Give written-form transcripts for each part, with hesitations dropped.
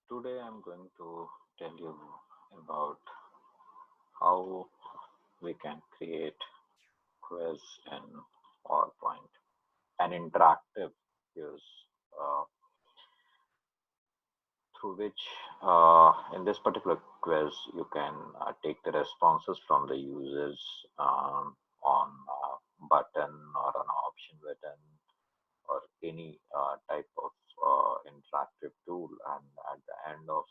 Today I'm going to tell you about how we can create quiz in PowerPoint, an interactive quiz uh, through which in this particular quiz you can take the responses from the users on a button or an option button or any type of interactive tool, and at the end of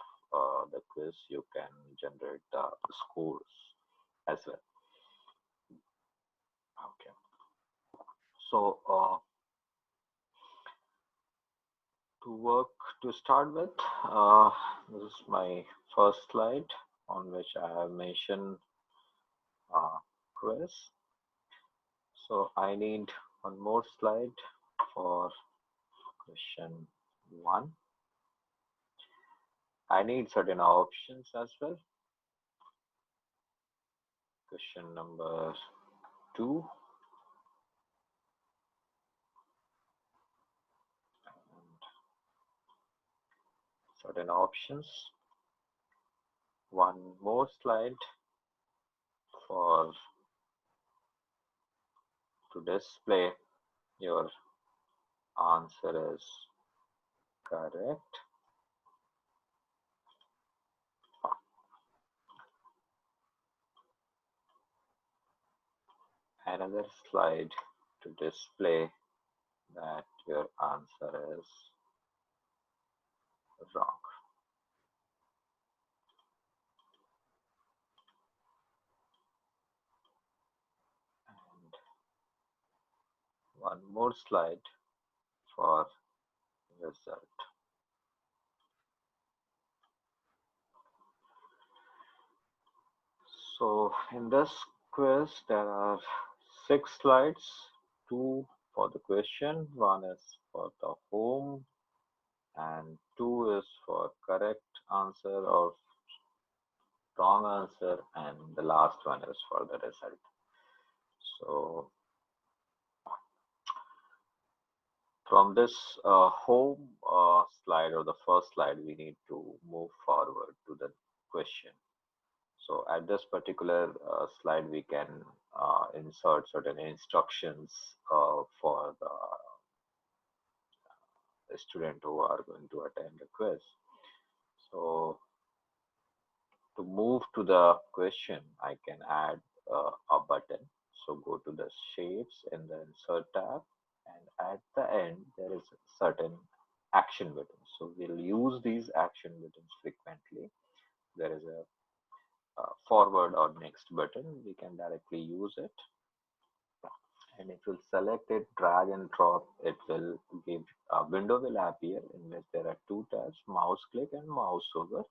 the quiz you can generate the scores as well. Okay, so to start with, this is my first slide on which I have mentioned quiz. So I need one more slide for question 1. I need certain options as well. Question number 2, and certain options. One more slide for to display your answer is correct. Another slide to display that your answer is wrong. And one more slide for result. So in this quiz there are 6 slides, 2 for the question, one is for the home, and 2 is for correct answer or wrong answer, and the last one is for the result. So from this home slide or the first slide, we need to move forward to the question. So at this particular slide, we can insert certain instructions for the student who are going to attend the quiz. So to move to the question, I can add a button. So go to the shapes in the insert tab, and at the end there is a certain action button. So we'll use these action buttons frequently. There is a forward or next button. We can directly use it, and if you select it, drag and drop, it will give a window will appear in which there are 2 tabs: mouse click and mouse over.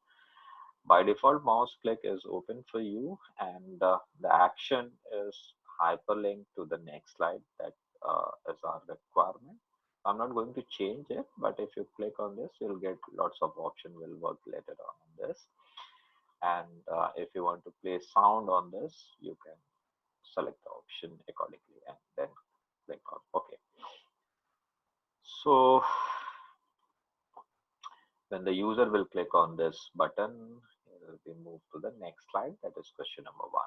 By default, mouse click is open for you, and the action is hyperlinked to the next slide. That is our requirement. I'm not going to change it, but if you click on this, you'll get lots of options. Will work later on this. And if you want to play sound on this, you can select the option accordingly and then click on OK. So when the user will click on this button, it will be moved to the next slide, that is question number 1.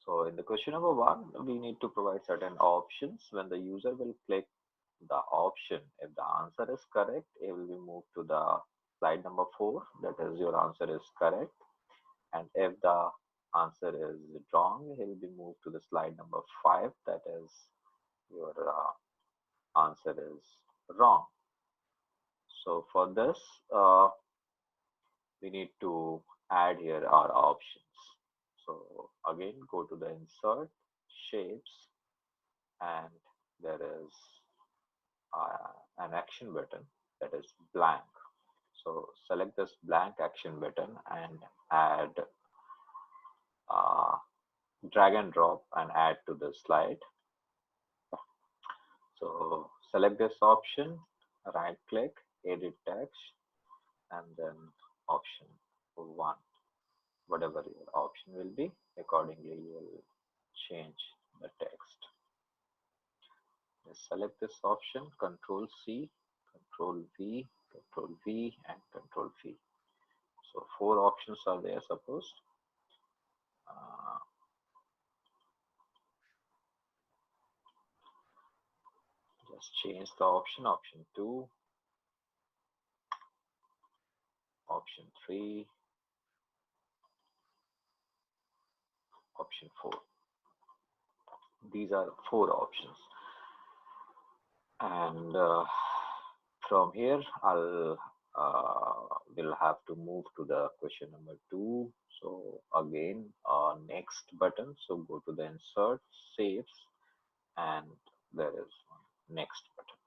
So in the question number 1, we need to provide certain options. When the user will click the option, if the answer is correct, it will be moved to the slide number 4, that is your answer is correct. And if the answer is wrong, he will be moved to the slide number 5, that is your answer is wrong. So for this, we need to add here our options. So again, go to the insert shapes, and there is an action button that is blank. So select this blank action button and add drag and drop and add to the slide. So select this option, right click, edit text, and then option 1. Whatever your option will be, accordingly you will change the text. Just select this option, Control C Control V, Control V, and Control V. So four options are there, suppose. Uh, just change the option, option 2, option 3, option 4. These are four options. And from here, will have to move to the question number 2. So again, next button. So go to the insert, saves, and there is one next button.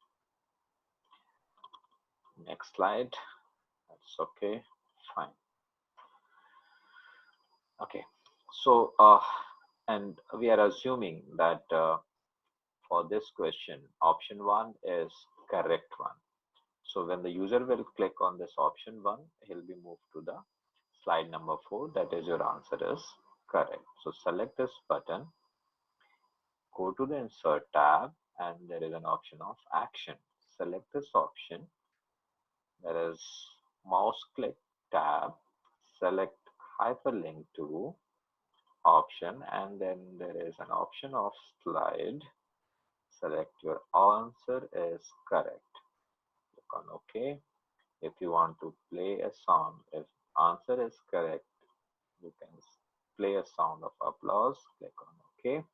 Next slide. That's okay. Fine. Okay. So and we are assuming that for this question, option 1 is correct one. So when the user will click on this option 1, he'll be moved to the slide number 4. That is, your answer is correct. So select this button, go to the insert tab, and there is an option of action. Select this option. There is mouse click tab, select hyperlink to option, and then there is an option of slide. Select your answer is correct. Click on OK. If you want to play a sound, if answer is correct, you can play a sound of applause. Click on OK.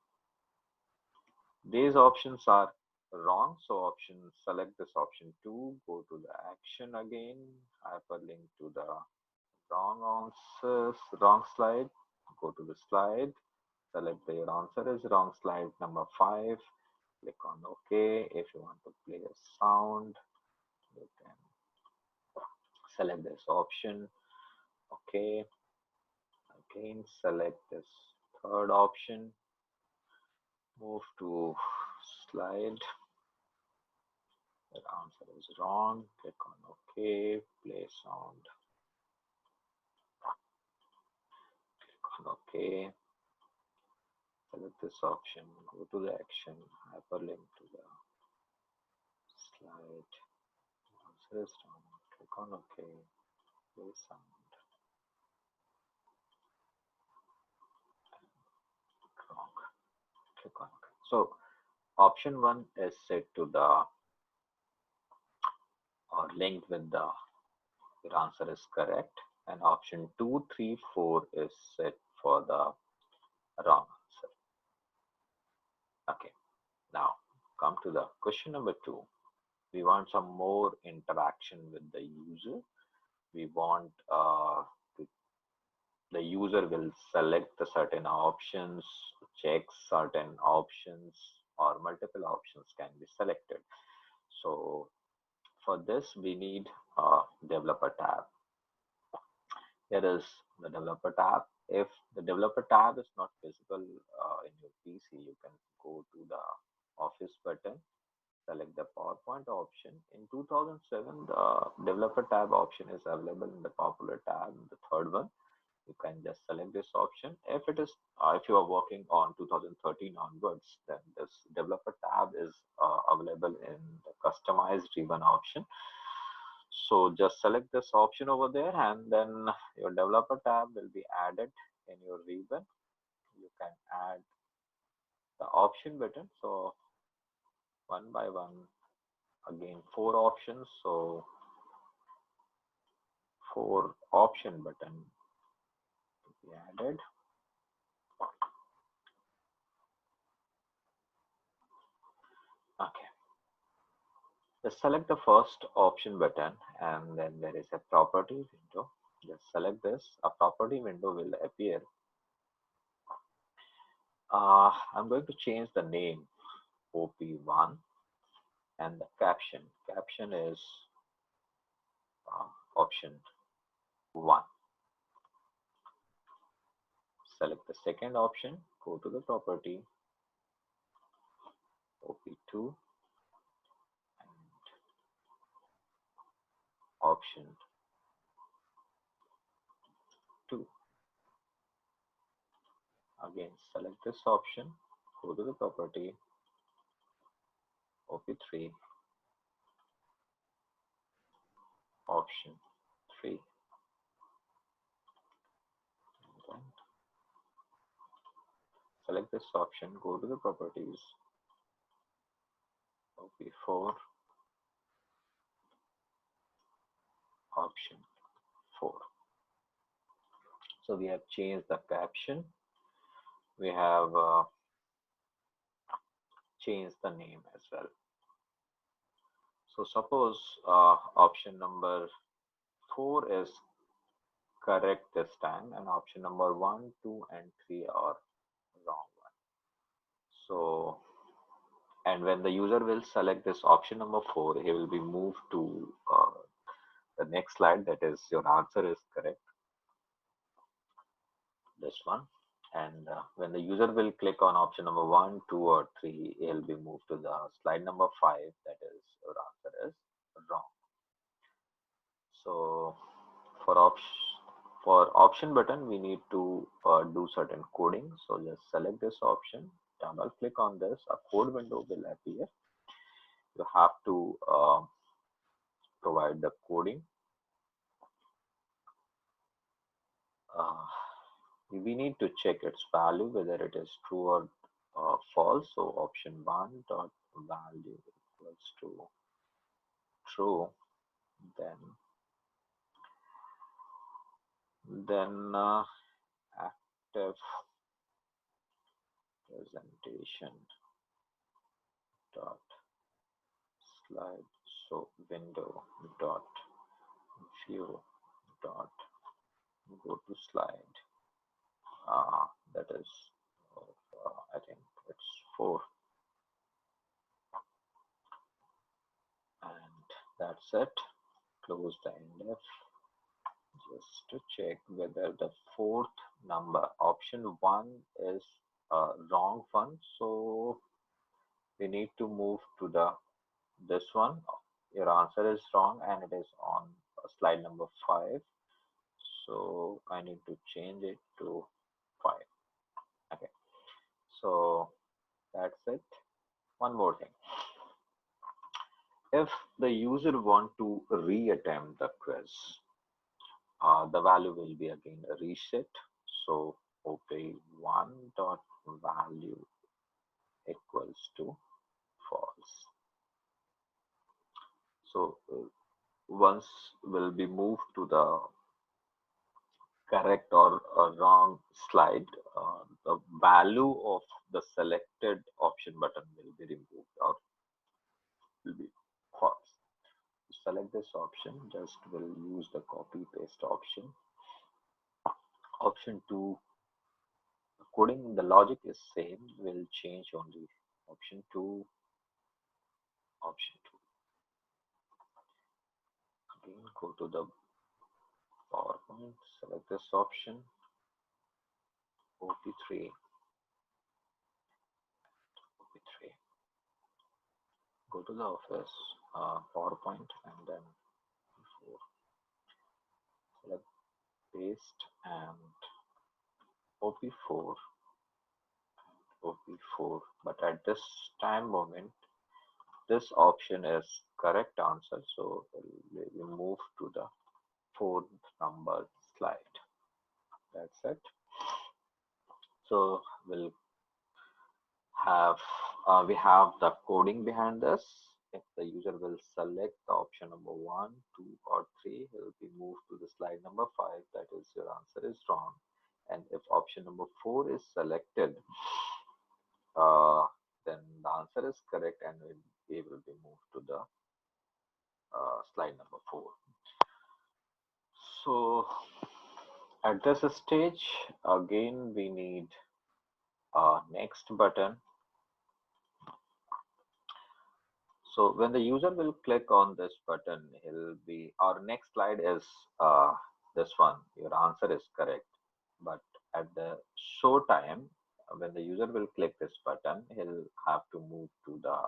These options are wrong, so select this option 2, go to the action again, hyperlink to the wrong answers, wrong slide, go to the slide, select the your answer is wrong, slide number 5, click on OK. If you want to play a sound, you can select this option. Okay, again select this third option, move to slide. The answer is wrong. Click on OK. Play sound. Click on OK. Select this option. Go to the action. Hyperlink to the slide. Answer is wrong. Click on OK. Play sound. Wrong. Click on OK. So option 1 is set to the or linked with the your answer is correct, and option 2, 3, 4 is set for the wrong answer. Okay, now come to the question number 2. We want some more interaction with the user. We want the user will select the certain options, check certain options, or multiple options can be selected. So for this, we need a developer tab. Here is the developer tab. If the developer tab is not visible in your PC, you can go to the office button, select the PowerPoint option. In 2007, the developer tab option is available in the popular tab, the third one. You can just select this option. If it is, if you are working on 2013 onwards, then this developer tab is available in the customized ribbon option. So just select this option over there, and then your developer tab will be added in your ribbon. You can add the option button. So one by one, again 4 options. So 4 option button to be added. Okay. Just select the first option button, and then there is a property window. Just select this. A property window will appear. I'm going to change the name OP1, and the caption. Caption is option 1. Select the second option. Go to the property OP2 and option 2. Again, select this option. Go to the property OP3 option 3. Then select this option, go to the properties, OP4, option 4. So we have changed the caption. We have changed the name as well. So suppose option number 4 is correct this time, and option number 1, 2, and 3 are wrong one. So, and when the user will select this option number 4, he will be moved to the next slide, that is your answer is correct, this one. And when the user will click on option number 1, 2, or 3, he'll be moved to the slide number 5, that is your answer is wrong. So for option button, we need to do certain coding. So just select this option, double click on this, a code window will appear. You have to provide the coding. We need to check its value, whether it is true or false. So option 1 dot value equals to true, then active presentation dot slide, so window dot view dot go to slide, that is I think it's 4, and that's it. Close the index just to check whether the fourth number, option 1, is a wrong one. So we need to move to the this one. Your answer is wrong and it is on slide number 5. So I need to change it to 5. Okay, so that's it. One more thing. If the user want to reattempt the quiz, the value will be again reset. So op1 dot value equals to false. So once will be moved to the correct or wrong slide, the value of the selected option button will be removed or will be false. Select this option, just will use the copy paste option. Option 2, coding, the logic is same, will change only option 2, option 2. Again, go to the PowerPoint, select this option, OP3, OP3. Go to the office, PowerPoint, and then select paste and OP4, OP4. But at this time moment, this option is correct answer, so we move to the 4th number slide. That's it. So we'll have we have the coding behind this. If the user will select the option number 1, 2, or 3, he will be moved to the slide number 5. That is, your answer is wrong. And if option number 4 is selected, then the answer is correct, and we will be moved to the slide number 4. So at this stage, again, we need a next button. So when the user will click on this button, he'll be, our next slide is this one. Your answer is correct. But at the show time, when the user will click this button, he'll have to move to the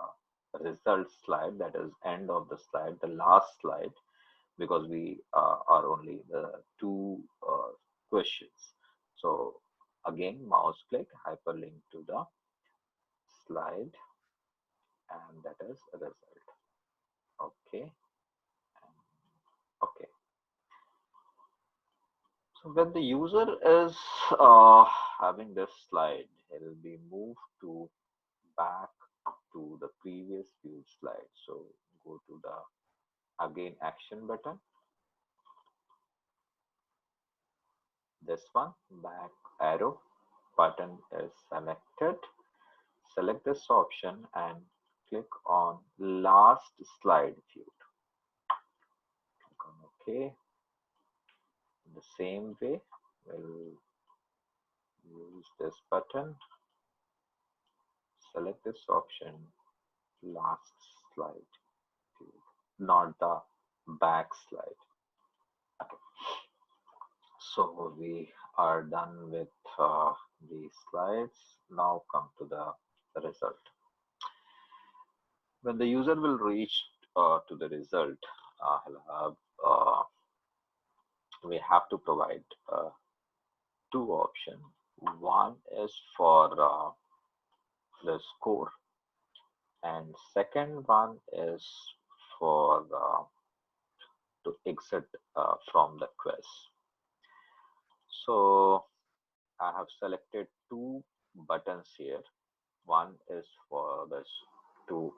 result slide, that is end of the slide, the last slide, because we are only the 2 questions. So again, mouse click, hyperlink to the slide, and that is a result. Okay. Okay. So when the user is having this slide, he'll be moved to back to the previous viewed slide. So go to the again action button. This one back arrow button is selected. Select this option and click on last slide viewed. Click on OK. In the same way, we'll use this button. Select this option, last slide viewed, not the back slide. Okay. So we are done with these slides. Now come to the result. When the user will reach to the result, we have to provide two options. One is for the score, and second one is for to exit from the quiz. So I have selected two buttons here. One is for this to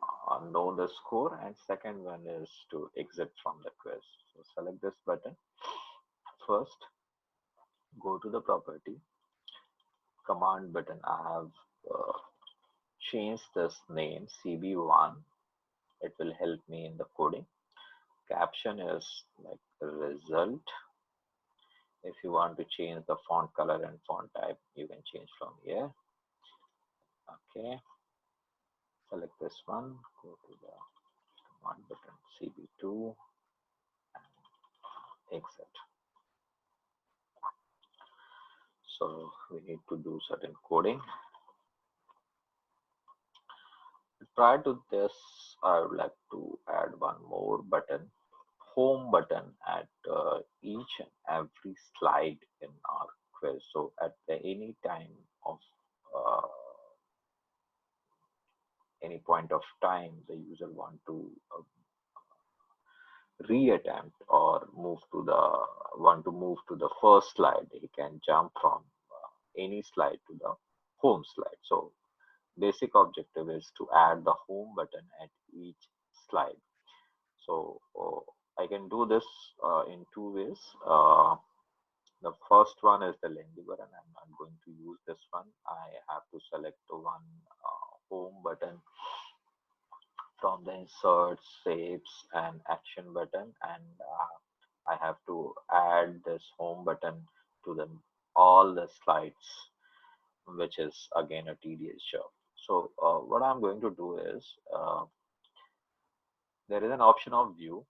know the score, and second one is to exit from the quiz. So select this button. First, go to the property command button. I have changed this name CB1. It will help me in the coding. Caption is like result. If you want to change the font color and font type, you can change from here. Okay, select this one, go to the command button CB2 and exit. So we need to do certain coding. Prior to this, I would like to add one more button, home button at each and every slide in our quiz. So at any time of any point of time, the user want to reattempt or want to move to the first slide, he can jump from any slide to the home slide. So basic objective is to add the home button at each slide. So I can do this in two ways. The first one is the Lendiver, and I'm not going to use this one. I have to select one home button from the insert, saves, and action button, and I have to add this home button to all the slides, which is again a tedious job. So what I'm going to do is there is an option of view.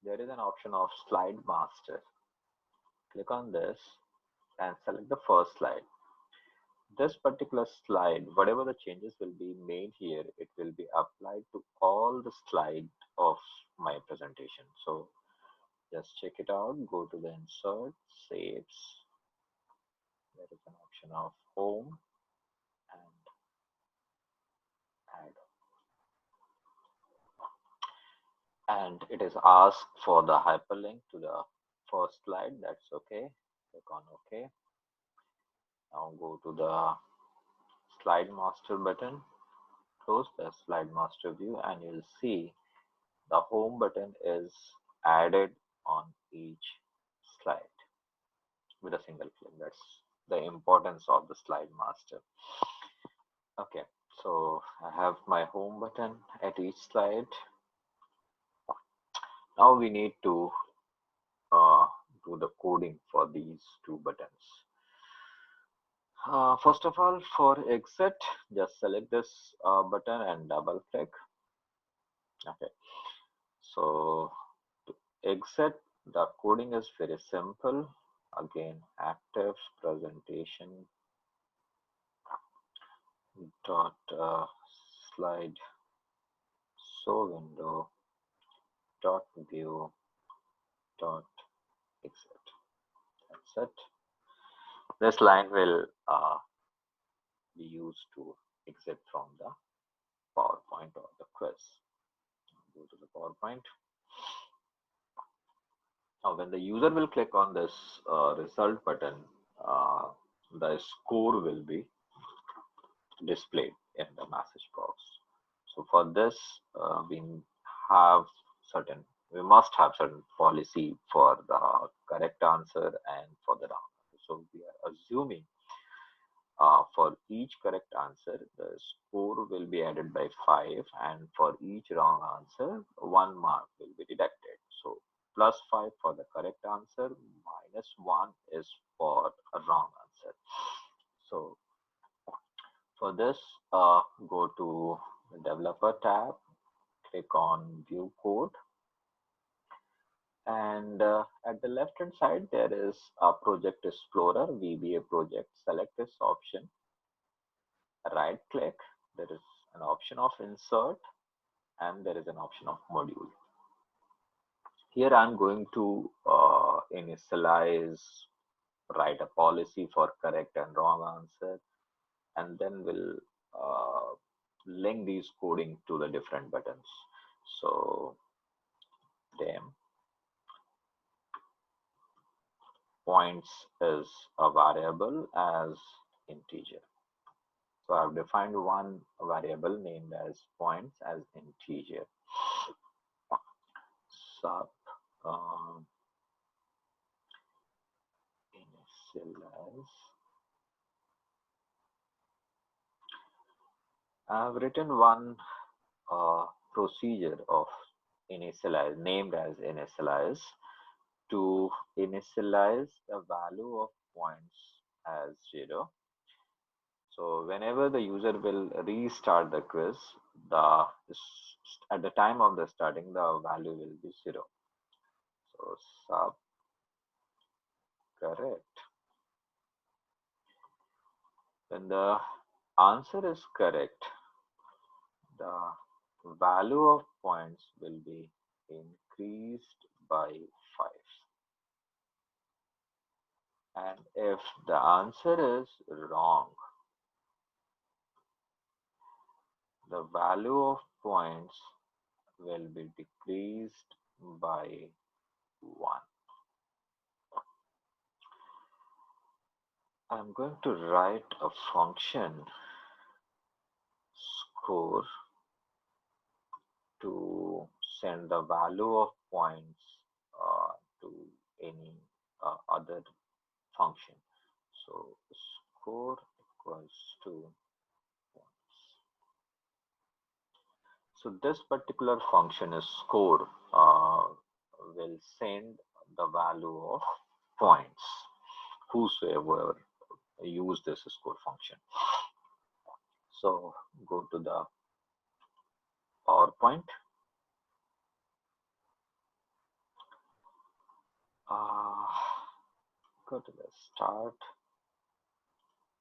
There is an option of slide master. Click on this and select the first slide. This particular slide, whatever the changes will be made here, it will be applied to all the slides of my presentation. So just check it out. Go to the insert, saves. There is an option of home and add. And it is asked for the hyperlink to the first slide. That's okay. Click on OK. Now go to the slide master button. Close the slide master view, and you'll see the home button is added on each slide with a single click. That's the importance of the slide master. Okay, so I have my home button at each slide. Now we need to do the coding for these two buttons. First of all, for exit, just select this button and double click. Okay, so to exit, the coding is very simple. Again, active presentation dot slide show window dot view dot exit. That's it. This line will be used to exit from the PowerPoint or the quiz. Go to the PowerPoint. When the user will click on this result button, uh, the score will be displayed in the message box. So for this, have certain, we must have certain policy for the correct answer and for the wrong answer. So we are assuming for each correct answer, the score will be added by 5, and for each wrong answer, 1 mark will be deducted. So plus 5 for the correct answer, minus 1 is for a wrong answer. So for this, go to the developer tab, click on view code, and at the left hand side there is a project explorer, VBA project. Select this option, right click, there is an option of insert, and there is an option of module. Here I'm going to initialize, write a policy for correct and wrong answer, and then we'll link these coding to the different buttons. So dim points is a variable as integer. So I've defined one variable named as points as integer. Sub initialize. I've written one procedure of initialize named as initialize to initialize the value of points as 0. So whenever the user will restart the quiz, the at the time of the starting, the value will be 0. So sub correct. When the answer is correct, the value of points will be increased by 5. And if the answer is wrong, the value of points will be decreased by 1. I'm going to write a function score to send the value of points to any other function. So score equals to points. So this particular function is score will send the value of points whosoever use this score function. So go to the PowerPoint. Go to the start.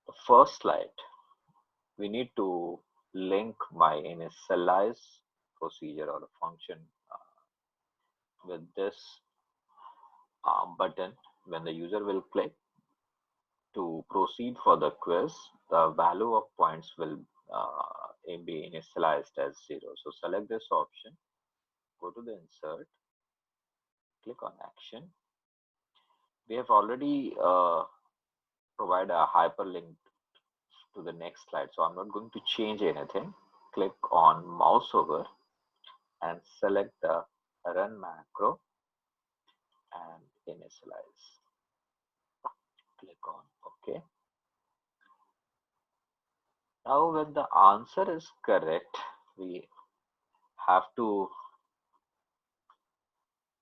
The first slide, we need to link my initialize procedure or function with this button. When the user will click to proceed for the quiz, the value of points will be initialized as 0. So select this option, go to the insert, click on action. We have already provided a hyperlink to the next slide, so I'm not going to change anything. Click on mouse over and select the run macro and initialize. Click on OK. Now when the answer is correct, we have to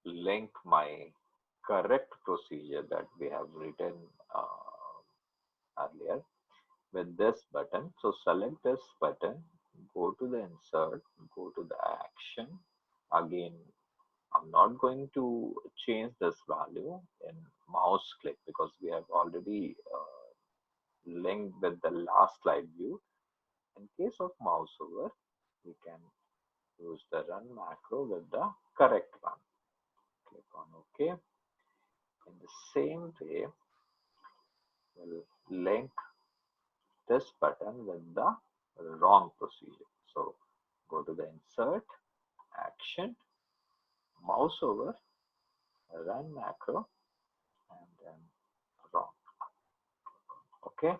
link my correct procedure that we have written earlier with this button. So select this button, go to the insert, go to the action. Again, I'm not going to change this value in mouse click because we have already linked with the last slide view. In case of mouse over, we can use the run macro with the correct one. Click on OK. In the same way, we'll link this button with the wrong procedure. So go to the insert, action, mouse over, run macro and then wrong. Okay,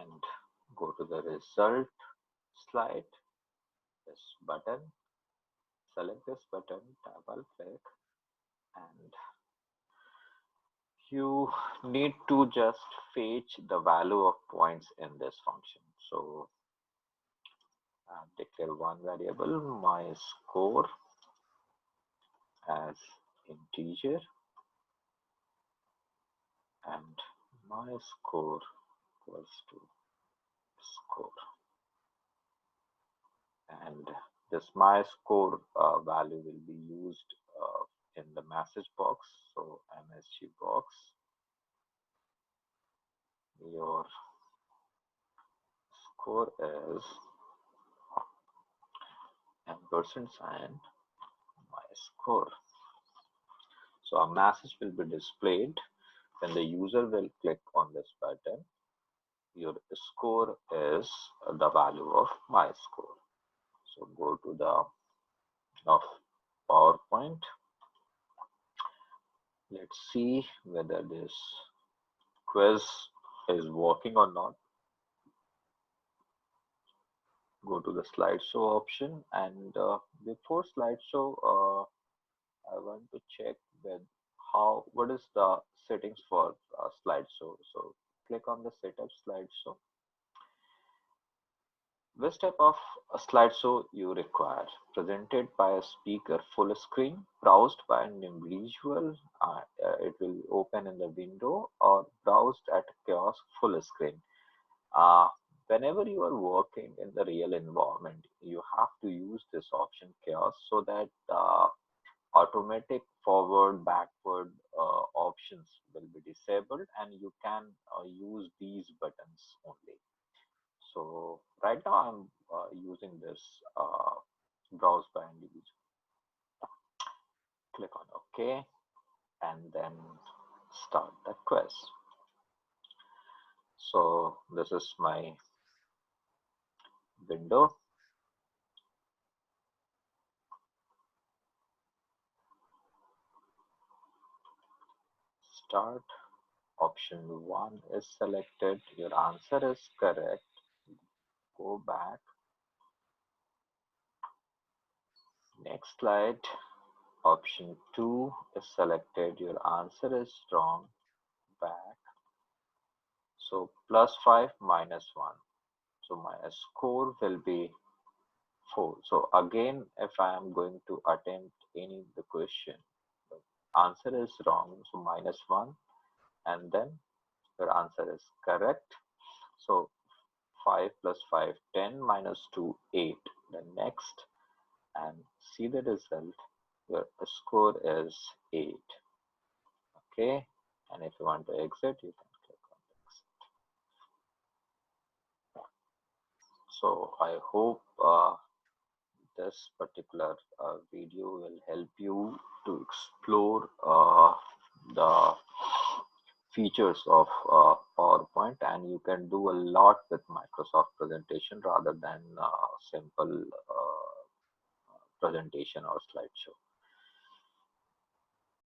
and go to the result slide, this button, select this button, double click, and you need to just fetch the value of points in this function. So declare one variable, my score, as integer, and my score equals to score, and this my score value will be used in the message box. So msg box, your score is ampersand sign my score. So a message will be displayed when the user will click on this button. Your score is the value of my score. So go to the of PowerPoint. Let's see whether this quiz is working or not. Go to the slideshow option, and before slideshow, I want to check with what is the settings for slideshow. So click on the setup slideshow. Which type of a slideshow you require? Presented by a speaker full screen, browsed by an individual, it will open in the window, or browsed at kiosk full screen. Uh, Whenever you are working in the real environment, you have to use this option kiosk so that automatic forward, backward options will be disabled, and you can use these buttons only. So right now I'm using this browse by individual. Click on OK, and then start the quiz. So this is my window. Start. Option 1 is selected. Your answer is correct. Go back. Next slide. Option 2 is selected. Your answer is wrong. Back. So +5 -1. So my score will be 4. So again, if I am going to attempt any the question, the answer is wrong. So -1, and then your answer is correct. So 5 plus 5, 10, -2, 8. The next, and see the result. Your score is 8. Okay, and if you want to exit, you can click on exit. So I hope this particular video will help you to explore the features of PowerPoint, and you can do a lot with Microsoft presentation rather than simple presentation or slideshow.